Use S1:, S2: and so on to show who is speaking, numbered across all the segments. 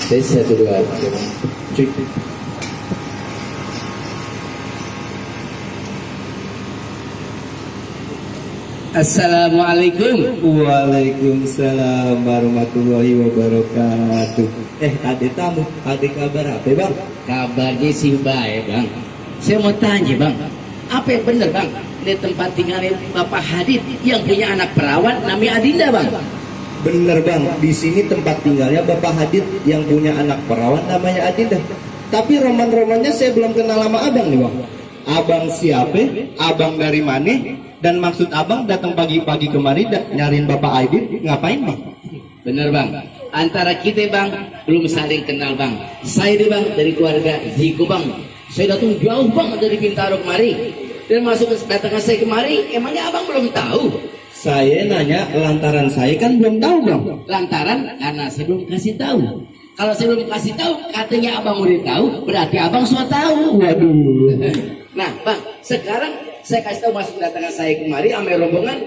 S1: Tes satu dua tiga. Cek. Assalamualaikum.
S2: Waalaikumsalam warahmatullahi wabarakatuh. Ada tamu, ada kabar apa bang?
S1: Kabarnya sih baik bang. Saya mau tanya bang, apa yang benar bang di tempat tinggalnya Bapak Hadid yang punya anak perawan namanya Adinda bang?
S2: Bener bang, di sini tempat tinggalnya Bapak Hadid yang punya anak perawan namanya Adinda. Tapi roman-romannya saya belum kenal sama abang nih bang. Abang siapa? Abang dari mana? Dan maksud abang datang pagi-pagi kemari nyariin Bapak Adid ngapain bang?
S1: Bener bang, antara kita bang belum saling kenal bang. Saya nih bang dari keluarga Ziko bang. Saya datang jauh bang dari Bintaro kemari. Dan masuk datang saya kemari, emangnya abang belum tahu?
S2: Saya nanya lantaran saya kan belum tahu bang.
S1: Lantaran karena saya belum kasih tahu. Kalau saya belum kasih tahu, katanya abang udah tahu, berarti abang sudah tahu.
S2: Waduh.
S1: Nah bang, sekarang saya kasih tahu masuk kedatangan saya kemari ambil rombongan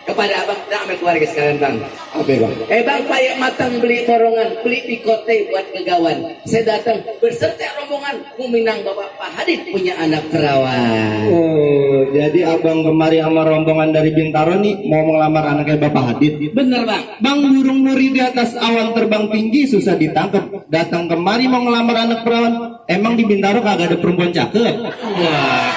S1: kepada abang dan ambil keluarga sekalian bang.
S2: Oke bang.
S1: Bang, payak matang beli torongan, beli pikote buat kegawan. Saya datang berserta rombongan meminang Bapak Pak Hadid punya anak perawan.
S2: Oh, jadi abang kemari sama rombongan dari Bintaro nih mau melamar anaknya Bapak Hadid.
S1: Bener bang.
S2: Bang burung nuri di atas awan terbang tinggi susah ditangkap. Datang kemari mau ngelamar anak perawan. Emang di Bintaro kagak ada perempuan cakep?
S1: Wah,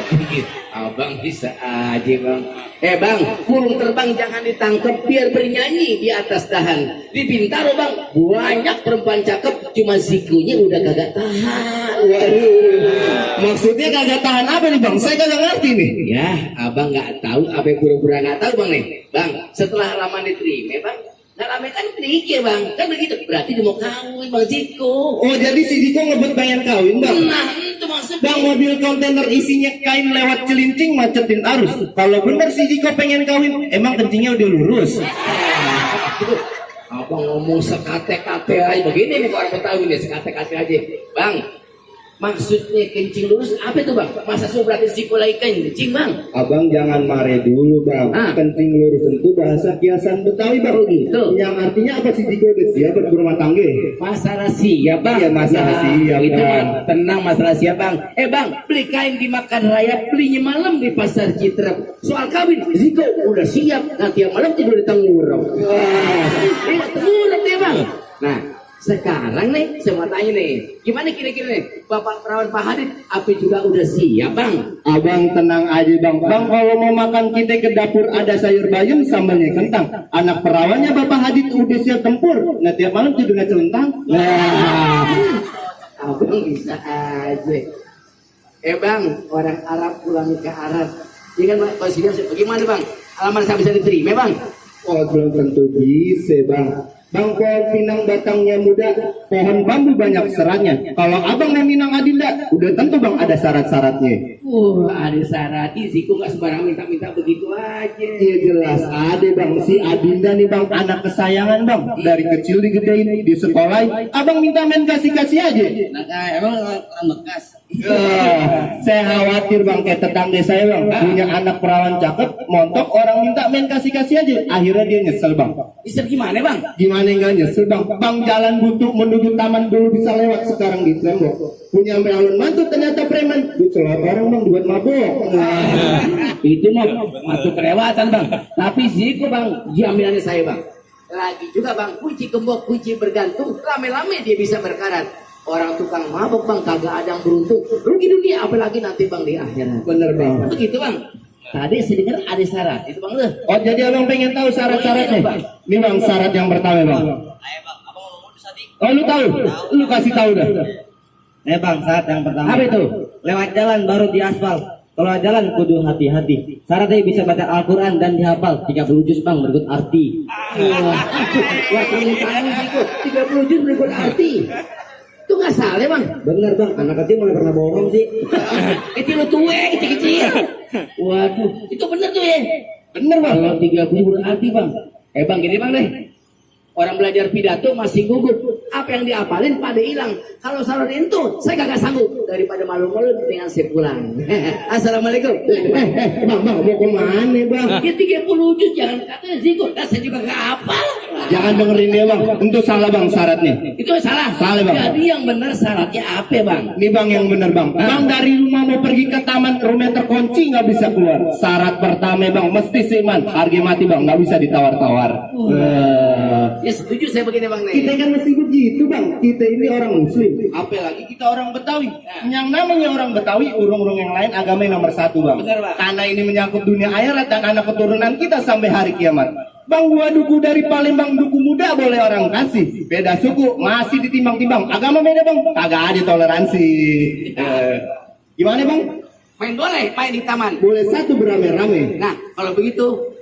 S1: dikit abang bisa aja bang. Bang, burung terbang jangan ditangkap biar bernyanyi di atas dahan. Di Bintaro bang, banyak perempuan cakep, cuma sikunya udah kagak tahan.
S2: Waduh, maksudnya kagak tahan apa nih bang? Saya kagak ngerti nih.
S1: Ya, abang nggak tahu apa yang pura-pura nggak tahu bang nih. Bang, setelah lama diterima bang, nggak lama kan nikah bang, kan begitu. Berarti dia mau kawin bang Ziko.
S2: Oh, jadi si Diko ngebet pengen kawin bang?
S1: Nah, itu maksudnya.
S2: Bang, mobil kontainer isinya kain lewat celincing macetin arus. Kalau bener si Diko pengen kawin, emang kencingnya udah lurus?
S1: Abang ngomong sekate-kate aja begini nih orang Betawi nih, sekate-kate aja. Bang, maksudnya kencing lurus apa itu bang? Masa so berarti Ziko lagi kencing bang?
S2: Abang jangan marah dulu bang. Kencing lurus itu bahasa kiasan Betawi bang.
S1: Gitu.
S2: Yang artinya apa sih Diko udah siap berumah tangga?
S1: Masalah siap bang.
S2: Iya masalah siap
S1: itu
S2: bang.
S1: Bang, tenang masalah siap bang. Bang, beli kain di Makan Raya, belinya malam di Pasar Citra. Soal kawin, Ziko udah siap. Nanti yang malam tidur di Tengurau. Tengurau dia bang. Nah, sekarang nih saya mau tanya nih, gimana kira-kira nih Bapak perawan Pak Hadid, apa juga udah siap bang?
S2: Abang tenang aja bang. Bang kalau mau makan kita ke dapur ada sayur bayam sambalnya kentang. Anak perawannya Bapak Hadid udah siap tempur. Nah tiap malam tidurnya celentang. Nah,
S1: Abang bisa aja. Bang, orang Arab pulang ke Arab. Ini kan Pak Sidam, bagaimana bang? Alamat saya bisa diterima bang?
S2: oh belum tentu bisa bang. Bang pohon pinang batangnya muda, pohon bambu banyak seratnya. Kalau abang mau minang Adinda, udah tentu bang ada syarat-syaratnya.
S1: Ada syaratnya sih, kok nggak sembarang minta-minta begitu aja.
S2: Iya jelas ada bang, si Adinda nih bang anak kesayangan bang. Dari kecil digedein, di sekolah. Abang minta main kasih-kasih aja.
S1: Nah, emang bekas.
S2: Saya khawatir bang kayak tetangga saya bang punya anak perawan cakep, montok orang minta main kasih-kasih aja. Akhirnya dia nyesel bang.
S1: Bisa gimana bang?
S2: Gimana enggak nyesel bang? Bang jalan buntu menuju taman dulu bisa lewat, sekarang di tembok. Punya sampai alun mantu ternyata preman. Dicelak orang bang buat mabok.
S1: Itu mah masuk kelewatan bang. Tapi Ziko bang, jaminan saya bang. Lagi juga bang, kunci gembok, kunci bergantung, rame-rame dia bisa berkarat. Orang tukang mabok bang, kagak ada yang beruntung. Rugi dunia, apalagi nanti bang di akhirat.
S2: Bener bang.
S1: Begitu bang. Tadi saya dengar ada syarat, itu bang tuh.
S2: Oh jadi abang pengen tahu syarat-syaratnya? Ini bang syarat yang pertama bang. Oh lu tahu? Lu kasih tahu dah.
S3: Bang, syarat yang pertama.
S1: Apa itu?
S3: Lewat jalan baru diaspal. Kalau jalan kudu hati-hati. Syaratnya bisa baca Al-Quran dan dihafal 30 juz bang berikut arti.
S1: Wah, permintaan Ziko 30 juz berikut arti. Itu nggak salah bang.
S3: Bener bang, anak kecil mana pernah bohong sih.
S1: Kecil tuwe, kecil-kecil. Waduh, itu bener tuh ya.
S2: Bener bang.
S1: Kalau 30 berarti bang. Bang gini bang deh. Orang belajar pidato masih gugup. Apa yang diapalin pada hilang. Kalau salah itu, saya kagak sanggup. Daripada malu-malu dengan saya pulang. Assalamualaikum.
S2: Bang mau kemana bang?
S1: Ya 30 juz jangan kata Ziko. Saya juga nggak hafal.
S2: Jangan dengerin dia bang. Itu salah bang syaratnya.
S1: Itu salah.
S2: Salah, Bang.
S1: Jadi yang benar syaratnya apa bang?
S2: Nih bang yang bener bang. Bang dari rumah mau pergi ke taman rumah terkunci nggak bisa keluar. Syarat pertama bang mesti seiman. Harga mati bang nggak bisa ditawar-tawar.
S1: Ya setuju saya begini bang nih.
S2: Kita kan mesti begitu bang. Kita ini orang muslim. Apalagi kita orang Betawi. Yang namanya orang Betawi, urung-urung yang lain agama yang nomor satu bang.
S1: Benar, Bang.
S2: Karena ini menyangkut dunia akhirat dan anak keturunan kita sampai hari kiamat. Bang gua duku dari Palembang, duku muda boleh orang kasih. Beda suku masih ditimbang-timbang. Agama beda bang. Kagak ada toleransi. Gimana bang?
S1: Main boleh, main di taman.
S2: Boleh satu beramai-ramai.
S1: Nah, kalau begitu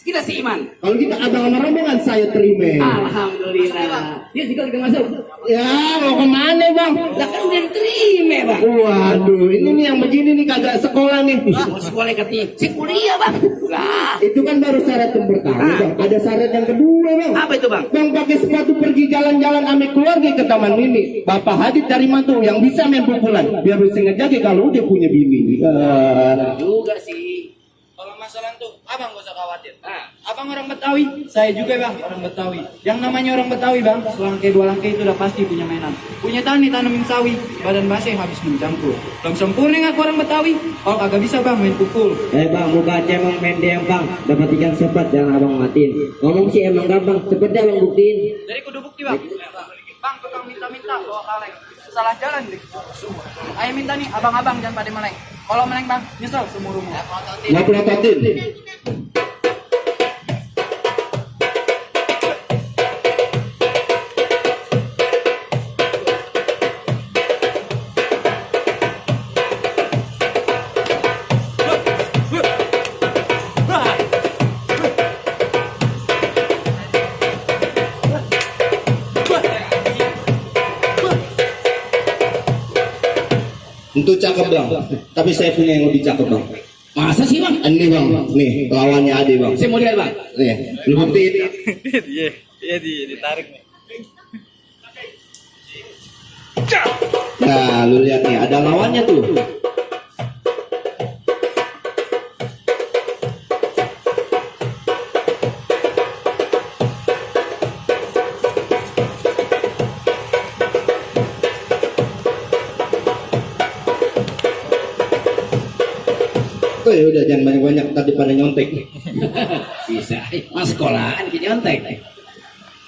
S1: kita seiman.
S2: Kalau kita abang sama rombongan saya terima.
S1: Alhamdulillah. Ya jika kita masuk.
S2: Ya mau kemana bang?
S1: Lah kan udah diterima bang.
S2: Waduh, ini nih yang begini nih kagak sekolah nih.
S1: Mau sekolah katanya, si kuliah bang. Lah,
S2: Itu kan baru syarat yang pertama bang. Ada syarat yang kedua bang.
S1: apa itu bang?
S2: Bang pakai sepatu pergi jalan-jalan ame keluarga ke taman mini. Bapak Hadid dari mantu yang bisa main pukulan. Biar bisa ngejaga kalau udah punya bini.
S1: Juga sih.
S4: Kalau masalah itu, abang gak usah khawatir.
S1: Nah,
S4: Abang orang Betawi, saya juga bang, orang Betawi. Yang namanya orang Betawi bang, selangkai dua langkah itu udah pasti punya mainan. Punya tani tanamin sawi, badan basah habis mencampur. Belum sempurna ngaku orang Betawi, kalau kagak bisa bang main pukul.
S3: Bang, buka cemong main DM bang. Dapat ikan cepat jangan abang matiin. Ngomong sih emang gampang, cepet deh abang buktiin.
S4: Dari kudu bukti bang. Bang, tukang minta-minta bawa kaleng. Salah jalan deh. Ayo minta nih, abang-abang jangan pada meleng. Kalau meleng bang, nyesel seumur umur.
S2: Nggak pelototin. Itu cakep bang. Tapi saya punya yang lebih cakep bang.
S1: masa sih bang?
S2: Ini bang, nih lawannya Ade bang.
S1: Saya mau lihat bang.
S2: Nih, lu buktiin.
S4: Iya, ditarik nih.
S2: Nah, lu lihat nih, ada lawannya tuh. Oh ya udah jangan banyak-banyak tadi pada nyontek.
S1: Bisa. Mas sekolahan kita nyontek.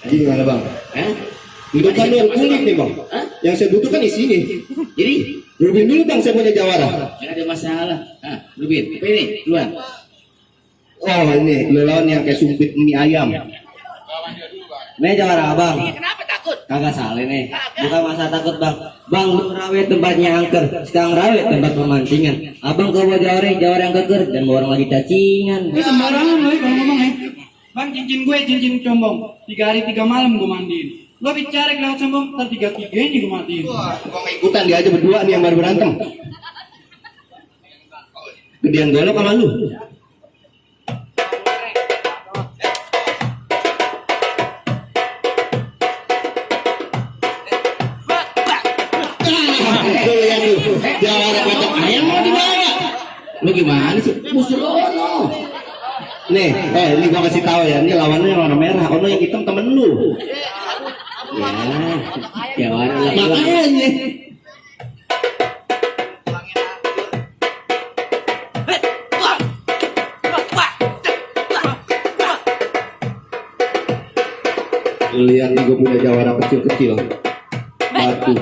S2: Jadi gimana bang?
S1: Hah?
S2: Itu kan yang kulit nih bang.
S1: Hah?
S2: Yang saya butuhkan di sini.
S1: Jadi
S2: Rubin dulu bang, saya punya jawara.
S1: nggak ada masalah. Ah, Rubin, apa ini? Duluan.
S2: Oh ini, lu lawan yang kayak sumpit mie ayam.
S3: Nih jawara abang.
S1: Iya, kenapa takut?
S3: Kagak salah nih. Bukan masa takut bang. Bang lu rawe tempatnya angker. Sekarang rawe tempat pemancingan. Abang kau bawa jawara yang keker dan bawa orang lagi cacingan.
S4: Lu sembarangan lo kalau ngomong ya. Bang, cincin gue cincin combong. 3 hari 3 malam gue mandiin. Lo bicara lewat sombong, ntar 3 ini gue matiin.
S2: Wah, gua mau ikutan dia aja berdua nih yang baru berantem. Gedean golok sama lu. Tuh lihat lu, jawara macam ayam mau dibawa.
S1: Lu gimana sih? Musulono.
S2: Nih, ini gua kasih tahu ya, ini lawannya yang warna merah, ono yang hitam temen lu.
S1: Ya, warna lagi.
S2: Makanya. Lihat nih gua punya jawara kecil-kecil. Batu.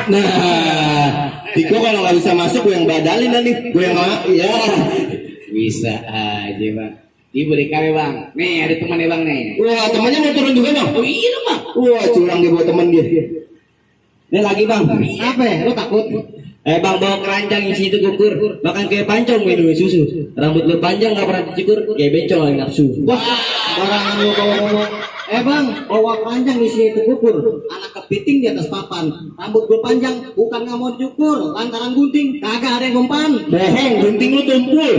S2: Nah, Tiko kalau nggak bisa masuk, gue yang badalin dah nih, gue yang ya.
S1: Bisa aja bang. Ini boleh kawe bang. Nih ada temannya bang nih.
S2: Wah, temannya mau turun juga bang.
S1: Oh iya dong bang.
S2: Wah, curang dia buat teman dia.
S3: Ini lagi bang.
S2: Apa ya? Lo takut?
S3: Bang bawa keranjang isi itu kukur. Makan kayak pancong minum susu. Rambut lu panjang nggak pernah dicukur. Kayak bencong lagi nafsu.
S2: Wah, barangan lo kalau ngomong. Bang, bawa keranjang isi itu kukur. Anak kepiting di atas papan. Rambut gue panjang, bukan nggak mau dicukur. Lantaran gunting, kagak ada yang mempan. Bohong, gunting lu tumpul.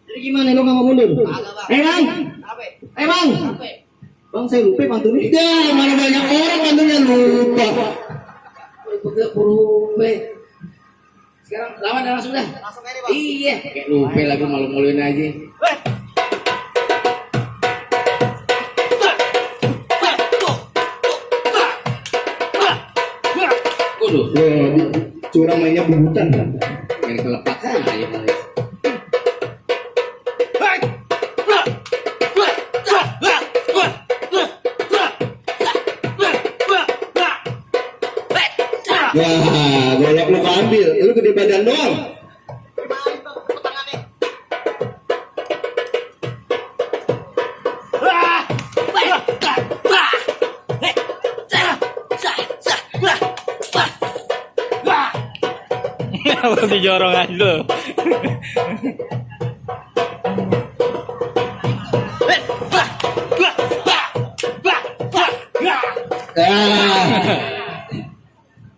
S1: Jadi
S2: Gimana lo nggak mau mundur? Bang, bang, bang saya lupa pantunnya. Ya mana banyak orang pantunnya lupa.
S1: Lupa. Sekarang lawan dan langsung dah. Langsung aja bang. Iya. Kayak lupa lagu malu-maluin aja. Waduh.
S2: Curang mainnya bubutan.
S1: Main kelepak aja bang.
S2: Wah, golok lu ambil, lu gede badan doang.
S5: Berarti jorong aja lo.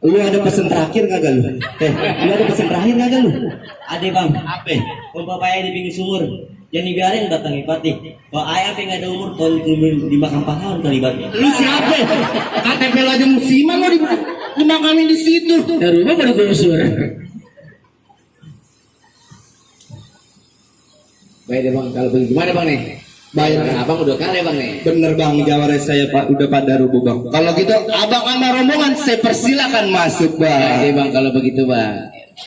S2: Lu ada pesan terakhir kagak lu? Lu ada pesan terakhir kagak lu?
S3: Ada bang. Apa? Umpamanya di pinggir sumur. Jangan dibiarin datangi pati. Kalau ayah apa nggak ada umur, kalau di makam pahlawan kali bang.
S2: Lu siapa? KTP lu aja musiman lu dimakamin di situ.
S1: Dari rumah baru gusur. Baik deh bang, kalau begitu gimana bang nih? Bayar abang udah kali bang nih.
S2: Bener bang, jawara saya pak udah pada rubuh bang. Kalau gitu abang sama rombongan saya persilakan masuk
S1: Baik
S2: bang.
S1: deh bang kalau begitu bang.